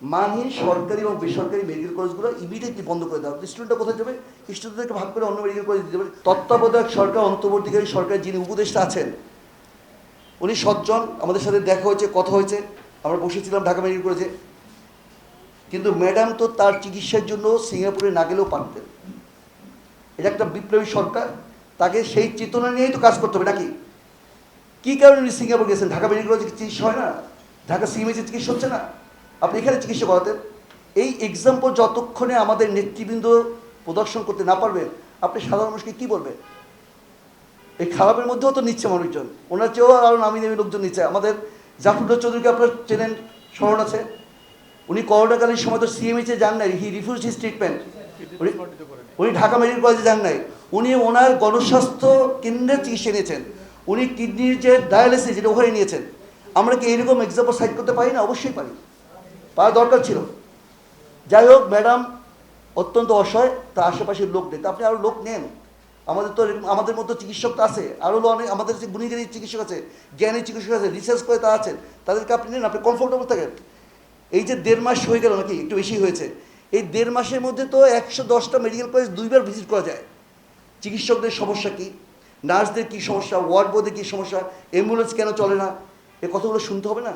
মানহীন সরকারি এবং বেসরকারি মেডিকেল কলেজগুলো ইমিডিয়েটলি বন্ধ করে দেওয়া। স্টুডেন্টটা কোথায় যাবে? স্টুডেন্টদেরকে ভাগ করে অন্য মেডিকেল কলেজ দিতে পারে। তত্ত্বাবধায়ক সরকার, অন্তর্বর্তীকালীন সরকারের যিনি উপদেষ্টা আছেন উনি সজ্জন, আমাদের সাথে দেখা হয়েছে, কথা হয়েছে, আমরা বসেছিলাম ঢাকা মেডিকেল কলেজে। কিন্তু ম্যাডাম তো তার চিকিৎসার জন্য সিঙ্গাপুরে না গেলেও পারতেন। এটা একটা বিপ্লবী সরকার, তাকে সেই চেতনা নিয়েই তো কাজ করতে হবে নাকি? কী কারণে উনি সিঙ্গাপুর গেছেন? ঢাকা মেডিকেল কলেজে চিকিৎসা হয় না? ঢাকা সিএমএইচে চিকিৎসা হচ্ছে না? আপনি এখানে চিকিৎসা করাতেন। এই এক্সাম্পল যতক্ষণে আমাদের নেতৃবৃন্দ প্রদর্শন করতে না পারবেন, আপনি সাধারণ মানুষকে কী বলবেন? এই খারাপের মধ্যেও তো নিচ্ছে মানুষজন, ওনার চেয়েও আরও নামি দামি লোকজন নিচ্ছে। আমাদের জাফরুল্লাহ চৌধুরীকে আপনার চেনেন, স্মরণ আছে? উনি করোনাকালীন সময় তো সিএমএইচে যান নাই, হি রিফিউজ হিজ ট্রিটমেন্ট। উনি ঢাকা মেডিকেল কলেজে যান নাই, উনি ওনার গণস্বাস্থ্য কেন্দ্রে চিকিৎসা নিয়েছেন। উনি কিডনির যে ডায়ালিসিস যেটা ওখানে নিয়েছেন। আমরা কি এইরকম এক্সাম্পল সাইড করতে পারি না? অবশ্যই পারি, পাওয়া দরকার ছিল। যাই হোক, ম্যাডাম অত্যন্ত অসহায়, তার আশেপাশের লোক নেই, তা আপনি আরও লোক নেন। আমাদের তো আমাদের মতো চিকিৎসক তো আছে, আরও অনেক আমাদের যে গুণীজ্ঞানী চিকিৎসক আছে, জ্ঞানী চিকিৎসক আছে, রিসার্চ করে তা আছেন, তাদেরকে আপনি নেন, আপনি কমফোর্টেবল থাকেন। এই যে 1.5 মাস হয়ে গেল নাকি, একটু বেশি হয়েছে, এই 1.5 মাসের মধ্যে তো 110টা মেডিকেল কলেজ 2বার ভিজিট করা যায়। চিকিৎসকদের সমস্যা কী, নার্সদের কী সমস্যা, ওয়ার্ড বোর্ডে কী সমস্যা, অ্যাম্বুলেন্স কেন চলে না, এ কথাগুলো শুনতে হবে না?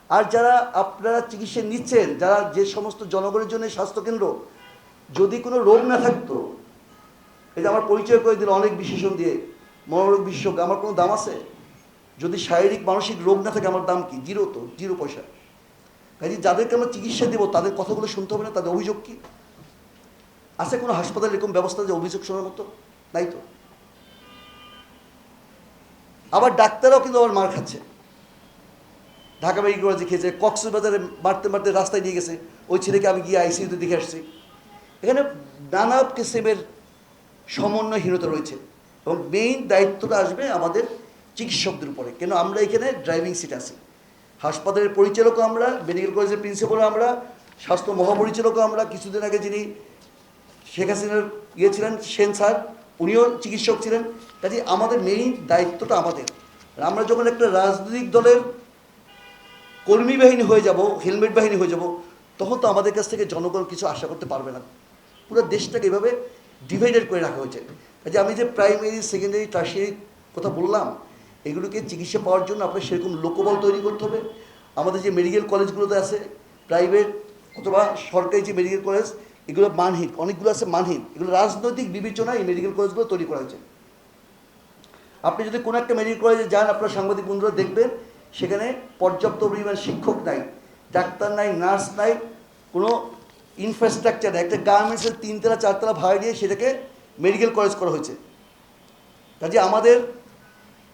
আর যারা আপনারা চিকিৎসা নিচ্ছেন, যারা যে সমস্ত জনগণের জন্য স্বাস্থ্যকেন্দ্র, যদি কোনো রোগ না থাকতো, এটা আমার পরিচয় করে দিল অনেক বিশেষণ দিয়ে, মনোরোগ বিশেষজ্ঞ, আমার কোনো দাম আছে? যদি শারীরিক মানসিক রোগ না থাকে আমার দাম কি? জিরো, তো জিরো পয়সা। কাজে যাদেরকে আমরা চিকিৎসা দেবো তাদের কথাগুলো শুনতে হবে না? তাদের অভিযোগ কি আছে? কোনো হাসপাতালে এরকম ব্যবস্থা যে অভিযোগ শোনার মতো নাই তো। আবার ডাক্তাররাও কিন্তু আবার মার খাচ্ছে। ঢাকা মেডিকেল কলেজে খেয়েছে, কক্সবাজারে মারতে মারতে রাস্তায় নিয়ে গেছে, ওই ছেলেকে আমি গিয়ে আইসিইউতে দেখে আসছি। এখানে নানা কিসিমের সমন্বয়হীনতা রয়েছে, এবং মেইন দায়িত্বটা আসবে আমাদের চিকিৎসকদের উপরে। কেন আমরা এখানে ড্রাইভিং সিট আছি, হাসপাতালের পরিচালকও আমরা, মেডিকেল কলেজের প্রিন্সিপালও আমরা, স্বাস্থ্য মহাপরিচালকও আমরা। কিছুদিন আগে যিনি শেখ হাসিনার ছিলেন, সেন স্যার, উনিও চিকিৎসক ছিলেন। কাজে আমাদের মেইন দায়িত্বটা আমাদের। আমরা যখন একটা রাজনৈতিক দলের কর্মী বাহিনী হয়ে যাব, হেলমেট বাহিনী হয়ে যাব, তখন তো আমাদের কাছ থেকে জনগণ কিছু আশা করতে পারবে না। পুরো দেশটাকে এভাবে ডিভাইডেড করে রাখা হয়েছে। কাজে আমি যে প্রাইমারি, সেকেন্ডারি, টার্সিয়ারি কথা বললাম, এগুলোকে চিকিৎসা পাওয়ার জন্য আপনার সেরকম লোকবল তৈরি করতে হবে। আমাদের যে মেডিকেল কলেজগুলোতে আছে, প্রাইভেট অথবা সরকারি যে মেডিকেল কলেজ, এগুলো মানহীন, অনেকগুলো আছে মানহীন। এগুলো রাজনৈতিক বিবেচনায় এই মেডিকেল কলেজগুলো তৈরি করা হয়েছে। আপনি যদি কোনো একটা মেডিকেল কলেজে যান, আপনার সাংবাদিক বন্ধুরা দেখবেন সেখানে পর্যাপ্ত পরিমাণ শিক্ষক নাই, ডাক্তার নাই, নার্স নাই, কোনো ইনফ্রাস্ট্রাকচার নাই। একটা গার্মেন্টসের 3 তলা 4 তলা ভাড়া দিয়ে সেটাকে মেডিকেল কলেজ করা হয়েছে। কাজে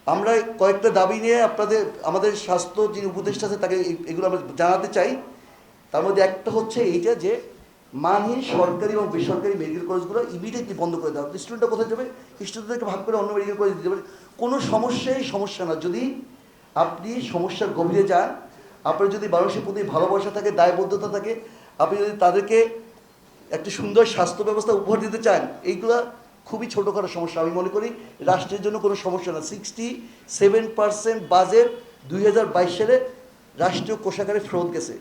আমরা কয়েকটা দাবি নিয়ে আমাদের স্বাস্থ্য যিনি উপদেষ্টা আছে তাকে এগুলো আমরা জানাতে চাই। তার মধ্যে একটা হচ্ছে এইটা যে মানহীন সরকারি এবং বেসরকারি মেডিকেল কলেজগুলো ইমিডিয়েটলি বন্ধ করে দেওয়া। স্টুডেন্টটা কোথায় যাবে? স্টুডেন্টদেরকে ভাগ করে অন্য মেডিকেল কলেজ দিতে পারে। কোনো সমস্যা না। যদি আপনি সমস্যার গভীরে যান, আপনার যদি মানুষের প্রতি ভালোবাসা থাকে, দায়বদ্ধতা থাকে, আপনি যদি তাদেরকে একটা সুন্দর স্বাস্থ্য ব্যবস্থা উপহার দিতে চান, এইগুলো খুবই ছোটোখাটো সমস্যা। আমি মনে করি রাষ্ট্রের জন্য কোনো সমস্যা না। 67% বাজেট 2022 সালে রাষ্ট্রীয় কোষাগারে ফেরত গেছে।